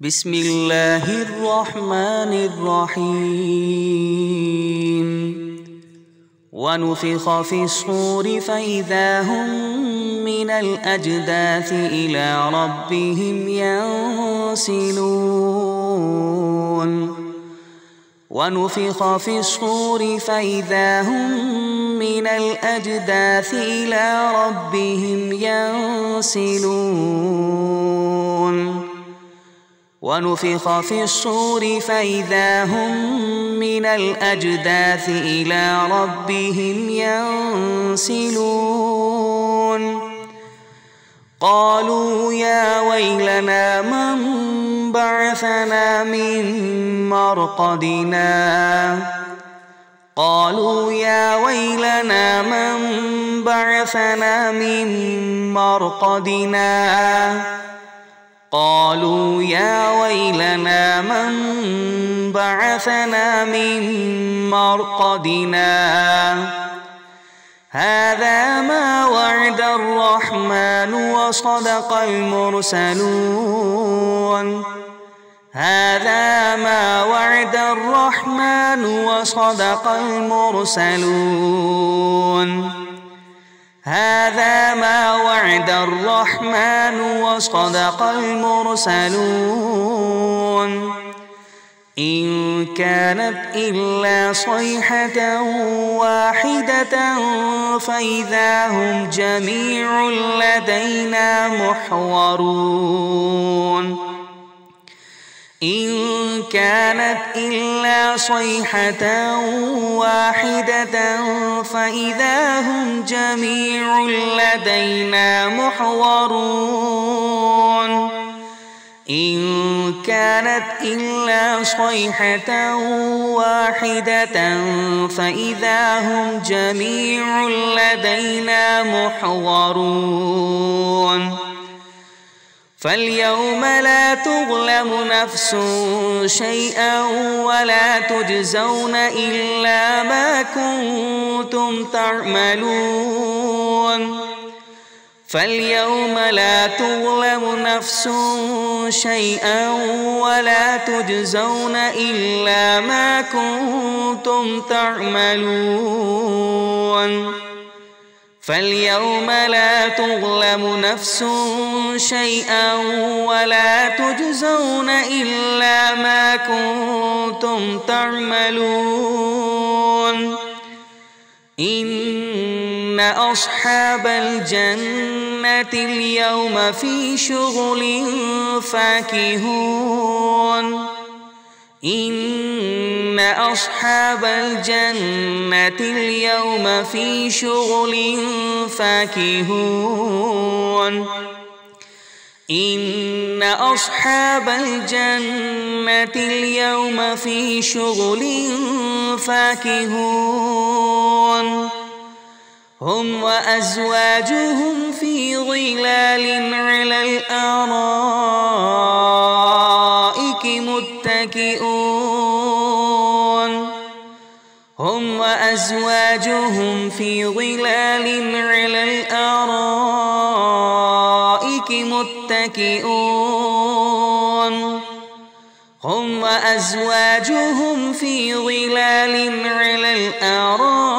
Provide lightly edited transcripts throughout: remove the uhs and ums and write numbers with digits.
بسم الله الرحمن الرحيم ونفخ في الصور فإذا هم من الأجداث إلى ربهم ينسلون ونفخ في الصور فإذا هم من الأجداث إلى ربهم ينسلون ونفخ في الصور فإذا هم من الأجداث إلى ربهم ينسلون قالوا يا ويلنا من بعثنا من مرقدنا قالوا يا ويلنا من بعثنا من مرقدنا قالوا يا ويلنا من بعثنا من مرقدنا هذا ما وعد الرحمن وصدق المرسلون هذا ما وعد الرحمن وصدق المرسلون هذا ما وعد الرحمن وصدق المرسلون إن كانت إلا صيحة واحدة فإذا هم جميع لدينا محضرون إن كانت إلا صيحة واحدة فإذا هم جميع لدينا محضرون إن كانت إلا صيحة واحدة فإذا هم جميع لدينا محضرون فاليوم لا تظلم نفس شيئا ولا تجزون إلا ما كنتم تعملون فاليوم لا تظلم نفس شيئا ولا تجزون إلا ما كنتم تعملون فاليوم لا تظلم نفس شيئا ولا تجزون إلا ما كنتم تعملون إن أصحاب الجنة اليوم في شغل فاكهون إن أصحاب الجنة اليوم في شغل فاكهون إن أصحاب الجنة اليوم في شغل فاكهون هم وأزواجهم في ظلال على الأرائك متكئون هم وأزواجهم في ظلال على الأرائك متكئون هم وأزواجهم في ظلال على الأرائك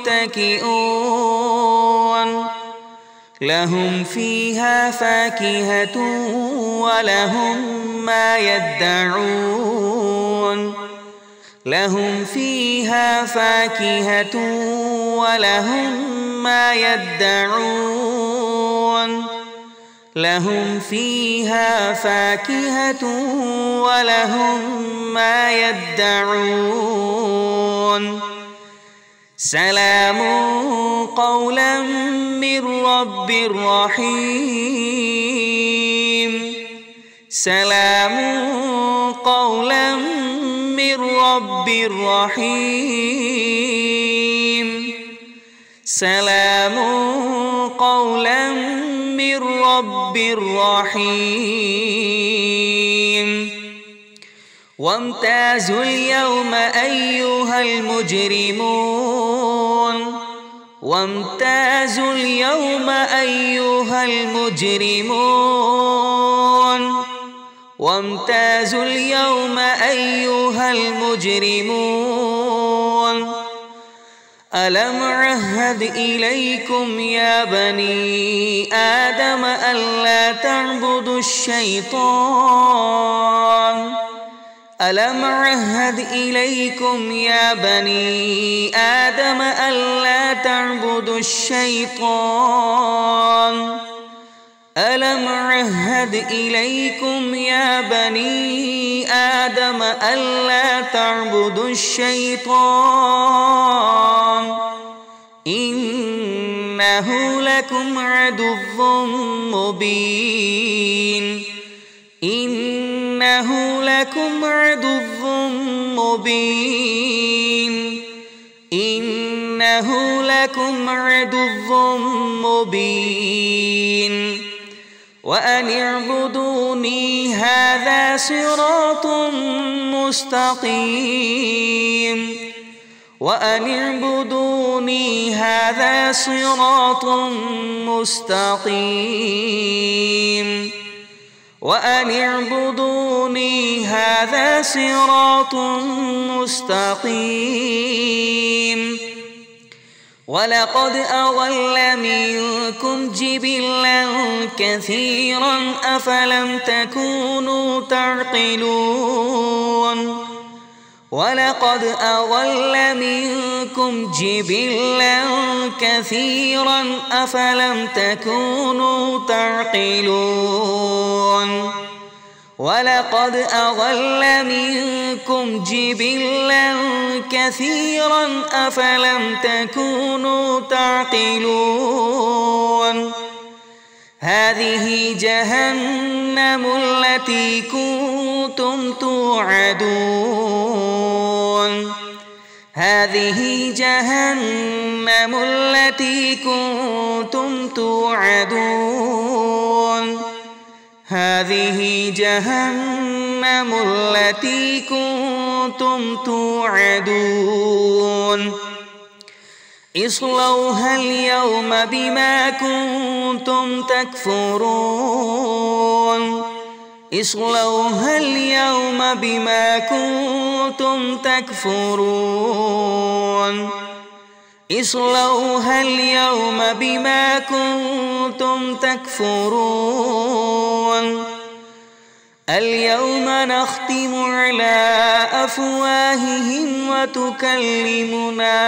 متكئون لهم فيها فاكهة ولهم ما يدعون لهم فيها فاكهة ولهم ما يدعون لهم فيها فاكهة ولهم ما يدعون سلام قولا من رب رحيم سلام قولا من رب رحيم سلام قولا من رب رحيم وامتازوا اليوم أيها المجرمون وامتازوا اليوم أيها المجرمون وامتازوا اليوم أيها المجرمون ألم عهد إليكم يا بني آدم ألا تعبدوا الشيطان ألم عهد إليكم يا بني آدم ألا تعبدوا الشيطان ألم عهد إليكم يا بني آدم ألا تعبدوا الشيطان إنه لكم عدو مبين إنه لكم عدو مبين إنه لكم عدو مبين وأن اعبدوني هذا صراط مستقيم وأن اعبدوني هذا صراط مستقيم وأن اعبدوني هذا صراط مستقيم ولقد أضل منكم جبلا كثيرا أفلم تكونوا تعقلون ولقد أضل منكم جبلا كثيرا أفلم تكونوا تعقلون ولقد أضل منكم جبلا كثيرا أفلم تكونوا تعقلون هذه جهنم التي كنتم توعدون هذه جهنم التي كنتم توعدون هذه جهنم التي كنتم توعدون اصلوها اليوم بما كنتم تكفرون اصلوها اليوم بما كنتم تكفرون اصلوها اليوم بما كنتم تكفرون اليوم نختم على أفواههم وتكلمنا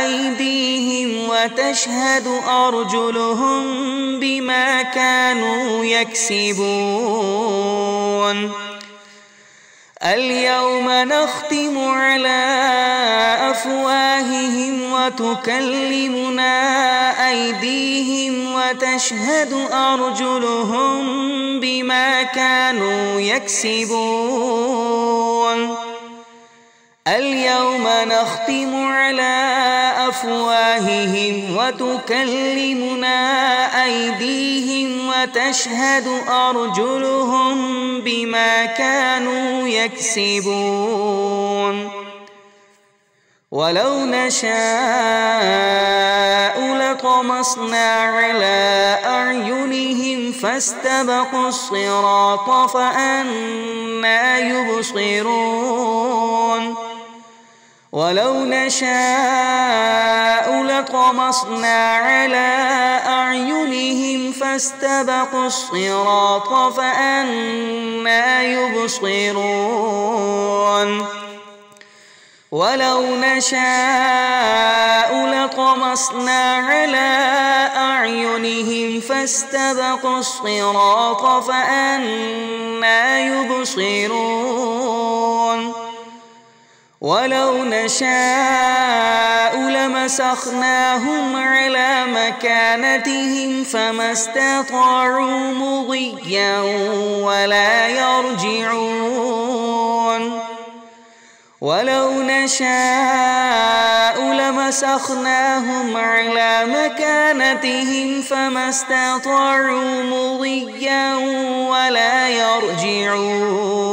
أيديهم وتشهد أرجلهم بما كانوا يكسبون اليوم نختم على أفواههم وتكلمنا أيديهم وتشهد أرجلهم بما كانوا يكسبون اليوم نختم على أفواههم وتكلمنا أيديهم وتشهد أرجلهم بما كانوا يكسبون ولو نشاء لطمسنا على أعينهم فاستبقوا الصراط فأنى يبصرون ولو نشاء لطمسنا على أعينهم فاستبقوا الصراط فأنى يبصرون ولو نشاء لطمسنا على أعينهم فاستبقوا الصراط فأنى يبصرون ولو نشاء لمسخناهم على مكانتهم فما استطاعوا مضيا ولا يرجعون ولو نشاء لمسخناهم على مكانتهم فما استطاعوا مضيا ولا يرجعون